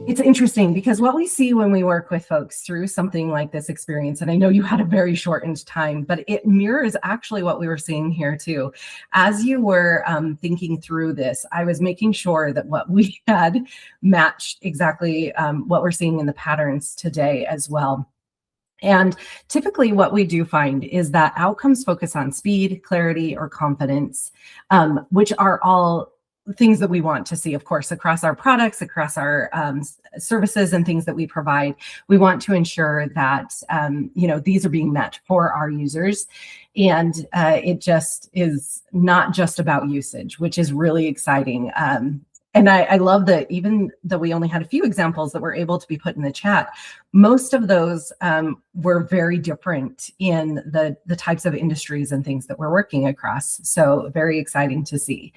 It's interesting because what we see when we work with folks through something like this experience, and I know you had a very shortened time, but it mirrors actually what we were seeing here too. As you were thinking through this, I was making sure that what we had matched exactly what we're seeing in the patterns today as well. And typically what we do find is that outcomes focus on speed, clarity, or confidence, which are all things that we want to see, of course, across our products, across our services and things that we provide. We want to ensure that, these are being met for our users. And it just is not just about usage, which is really exciting. And I love that even though we only had a few examples that were able to be put in the chat, most of those were very different in the types of industries and things that we're working across. So very exciting to see.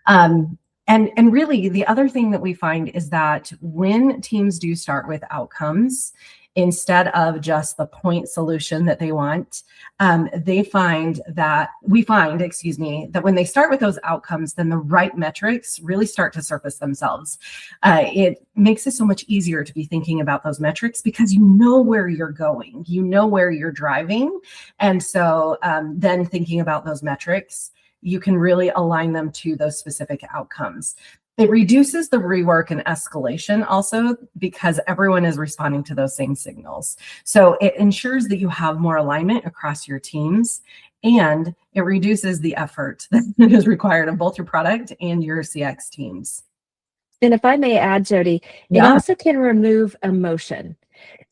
And really, the other thing that we find is that when teams do start with outcomes, instead of just the point solution that they want, we find that when they start with those outcomes, then the right metrics really start to surface themselves. It makes it so much easier to be thinking about those metrics because you know where you're going, you know where you're driving. And so then thinking about those metrics, you can really align them to those specific outcomes. It reduces the rework and escalation also because everyone is responding to those same signals. So it ensures that you have more alignment across your teams, and it reduces the effort that is required of both your product and your CX teams. And if I may add, Jody, it also can remove emotion.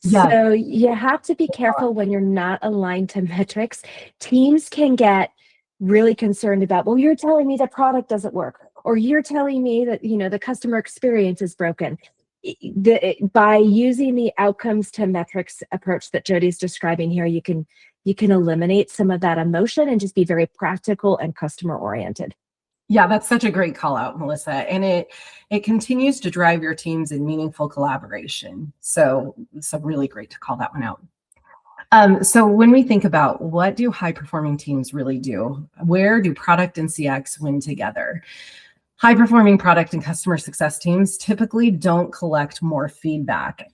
Yeah. So you have to be careful when you're not aligned to metrics. Teams can get really concerned about, well, you're telling me the product doesn't work, or you're telling me that, the customer experience is broken. By using the outcomes to metrics approach that Jody's describing here, you can eliminate some of that emotion and just be very practical and customer oriented. Yeah, that's such a great call out, Melissa. And it continues to drive your teams in meaningful collaboration. So really great to call that one out. So when we think about what do high performing teams really do, where do product and CX win together? High performing product and customer success teams typically don't collect more feedback.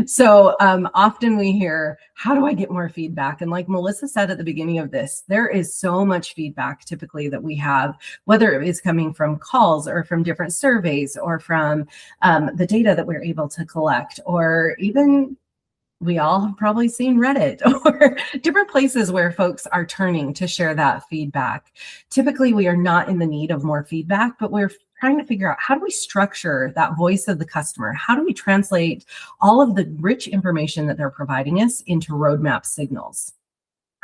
So often we hear, how do I get more feedback? And like Melissa said at the beginning of this, there is so much feedback typically that we have, whether it is coming from calls or from different surveys or from the data that we're able to collect, or even we all have probably seen Reddit or different places where folks are turning to share that feedback. Typically, we are not in the need of more feedback, but we're trying to figure out how do we structure that voice of the customer? How do we translate all of the rich information that they're providing us into roadmap signals?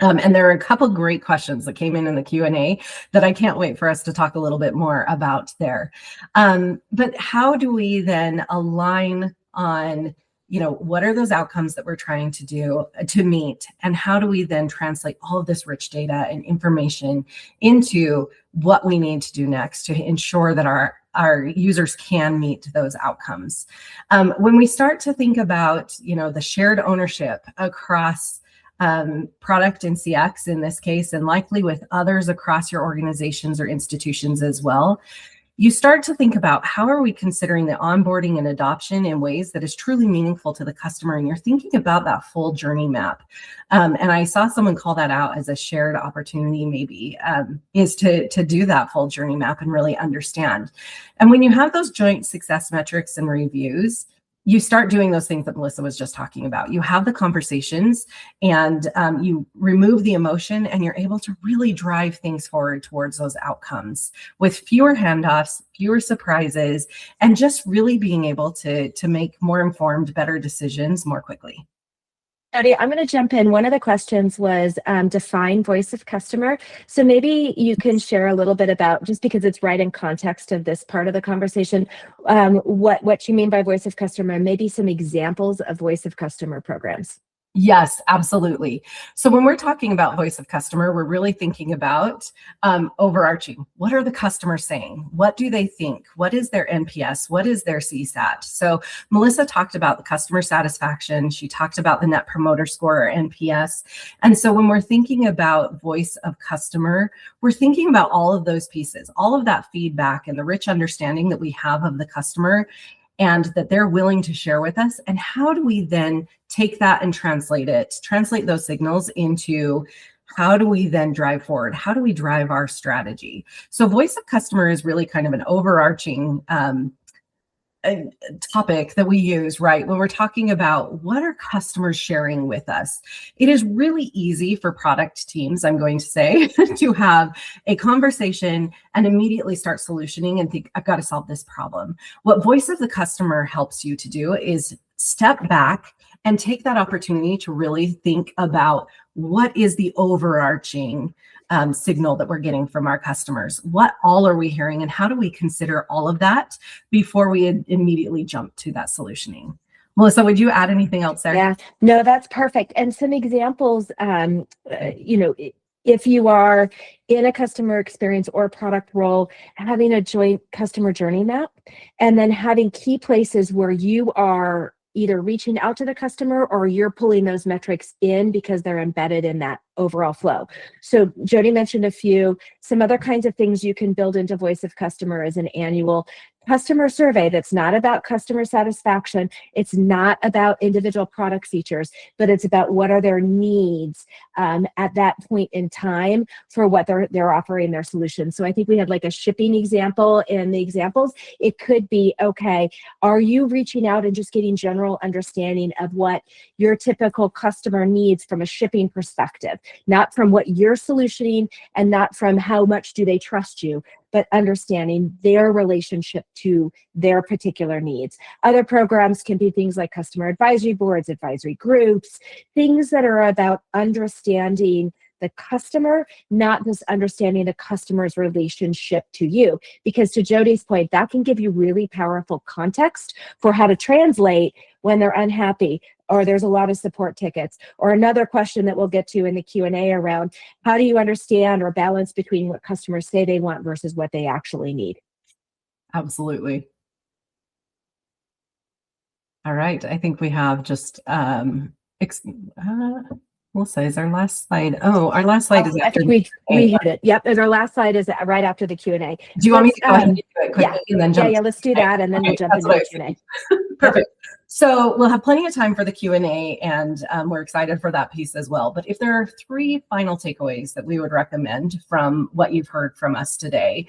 And there are a couple great questions that came in the Q&A that I can't wait for us to talk a little bit more about there. But how do we then align on what are those outcomes that we're trying to do to meet, and how do we then translate all of this rich data and information into what we need to do next to ensure that our users can meet those outcomes? When we start to think about, the shared ownership across product and CX in this case, and likely with others across your organizations or institutions as well, you start to think about how are we considering the onboarding and adoption in ways that is truly meaningful to the customer, and you're thinking about that full journey map. And I saw someone call that out as a shared opportunity maybe, is to do that full journey map and really understand. And when you have those joint success metrics and reviews, you start doing those things that Melissa was just talking about. You have the conversations and you remove the emotion, and you're able to really drive things forward towards those outcomes with fewer handoffs, fewer surprises, and just really being able to make more informed, better decisions more quickly. Jody, I'm going to jump in. One of the questions was define voice of customer. So maybe you can share a little bit about, just because it's right in context of this part of the conversation, what you mean by voice of customer, maybe some examples of voice of customer programs. Yes, absolutely. So when we're talking about voice of customer, we're really thinking about overarching. What are the customers saying? What do they think? What is their NPS? What is their CSAT? So Melissa talked about the customer satisfaction. She talked about the Net Promoter Score or NPS. And so when we're thinking about voice of customer, we're thinking about all of those pieces, all of that feedback and the rich understanding that we have of the customer and that they're willing to share with us. And how do we then take that and translate those signals into how do we then drive forward? How do we drive our strategy? So voice of customer is really kind of an overarching a topic that we use, right? When we're talking about what are customers sharing with us, it is really easy for product teams, I'm going to say, to have a conversation and immediately start solutioning and think, I've got to solve this problem. What voice of the customer helps you to do is step back and take that opportunity to really think about what is the overarching signal that we're getting from our customers. What all are we hearing, and how do we consider all of that before we immediately jump to that solutioning? Melissa, would you add anything else there? Yeah, no, that's perfect. And some examples, if you are in a customer experience or product role, having a joint customer journey map, and then having key places where you are either reaching out to the customer or you're pulling those metrics in because they're embedded in that overall flow. So Jody mentioned a few. Some other kinds of things you can build into Voice of Customer is an annual customer survey that's not about customer satisfaction. It's not about individual product features, but it's about what are their needs at that point in time for what they're offering their solutions. So I think we had like a shipping example in the examples. It could be, okay, are you reaching out and just getting general understanding of what your typical customer needs from a shipping perspective, not from what you're solutioning and not from how much do they trust you, but understanding their relationship to their particular needs. Other programs can be things like customer advisory boards, advisory groups, things that are about understanding the customer, not just understanding the customer's relationship to you. Because to Jody's point, that can give you really powerful context for how to translate when they're unhappy, or there's a lot of support tickets, or another question that we'll get to in the Q&A around how do you understand or balance between what customers say they want versus what they actually need. Absolutely. All right, I think we have just Melissa, is our last slide? Oh, our last slide is after. I think we hit it. Yep, and our last slide is right after the Q&A. Do you want me to go ahead and do it quickly and then jump? Yeah, let's do that, and then we'll jump into the Q&A. Perfect. So we'll have plenty of time for the Q&A, and we're excited for that piece as well. But if there are 3 final takeaways that we would recommend from what you've heard from us today,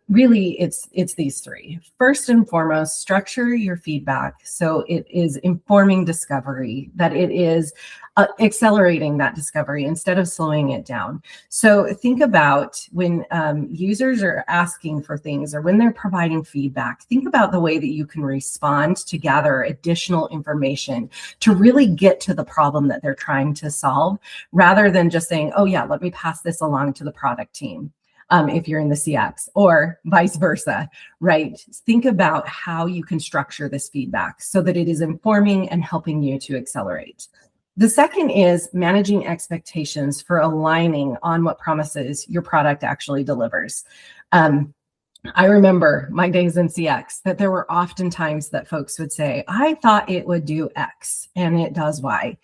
really it's these 3. First and foremost, structure your feedback so it is informing discovery, that it is accelerating that discovery instead of slowing it down. So think about when users are asking for things or when they're providing feedback, think about the way that you can respond to gather additional information to really get to the problem that they're trying to solve, rather than just saying, oh yeah, let me pass this along to the product team. If you're in the CX, or vice versa, right? Think about how you can structure this feedback so that it is informing and helping you to accelerate. The second is managing expectations for aligning on what promises your product actually delivers. I remember my days in CX that there were often times that folks would say, I thought it would do X and it does Y.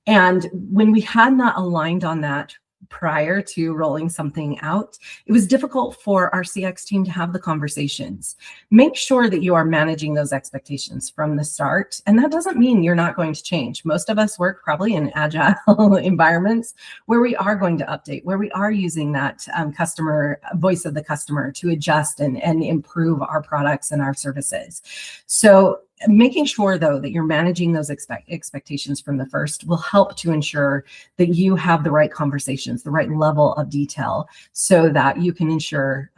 And when we had not aligned on that prior to rolling something out, it was difficult for our CX team to have the conversations. Make sure that you are managing those expectations from the start. And that doesn't mean you're not going to change. Most of us work probably in agile environments where we are going to update, where we are using that customer voice of the customer to adjust and improve our products and our services. So making sure, though, that you're managing those expectations from the first will help to ensure that you have the right conversations, the right level of detail, so that you can ensure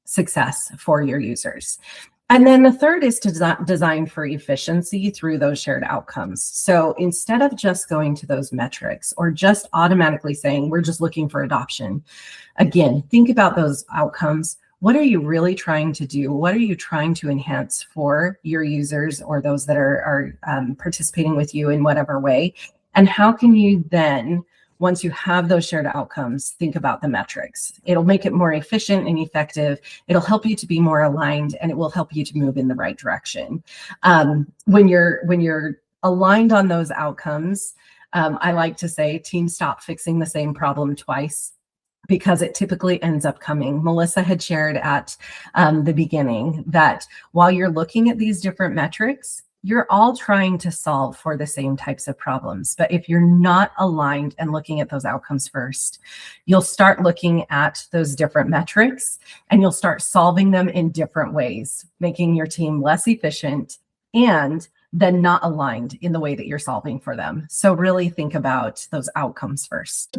success for your users. And then the third is to design for efficiency through those shared outcomes. So instead of just going to those metrics or just automatically saying, we're just looking for adoption, again, think about those outcomes. What are you really trying to do? What are you trying to enhance for your users or those that are participating with you in whatever way? And how can you then, once you have those shared outcomes, think about the metrics? It'll make it more efficient and effective. It'll help you to be more aligned, and it will help you to move in the right direction. When you're aligned on those outcomes, I like to say teams stop fixing the same problem twice, because it typically ends up coming. Melissa had shared at the beginning that while you're looking at these different metrics, you're all trying to solve for the same types of problems. But if you're not aligned and looking at those outcomes first, you'll start looking at those different metrics and you'll start solving them in different ways, making your team less efficient and then not aligned in the way that you're solving for them. So really think about those outcomes first.